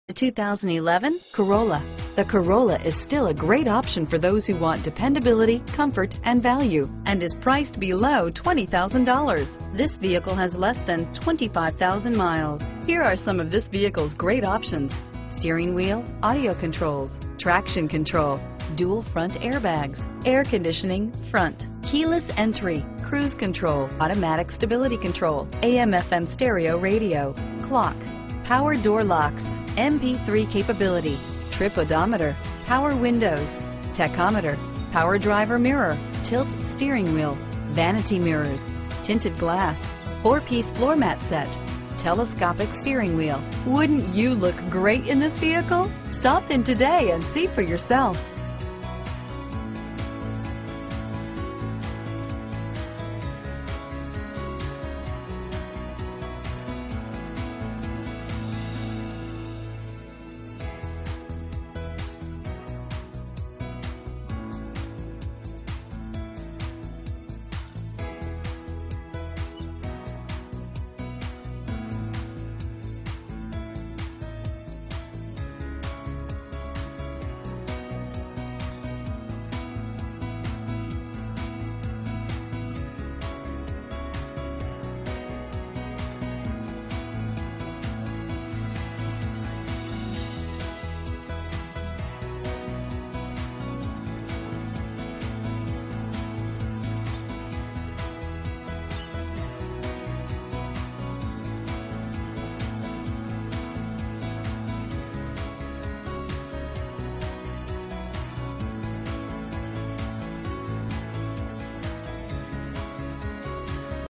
The 2011 Corolla. The Corolla is still a great option for those who want dependability, comfort, and value, and is priced below $20,000. This vehicle has less than 25,000 miles. Here are some of this vehicle's great options: steering wheel audio controls, traction control, dual front airbags, air conditioning front, keyless entry, cruise control, automatic stability control, AM/FM stereo radio, clock, power door locks, MP3 capability, trip odometer, power windows, tachometer, power driver mirror, tilt steering wheel, vanity mirrors, tinted glass, 4-piece floor mat set, telescopic steering wheel. Wouldn't you look great in this vehicle? Stop in today and see for yourself.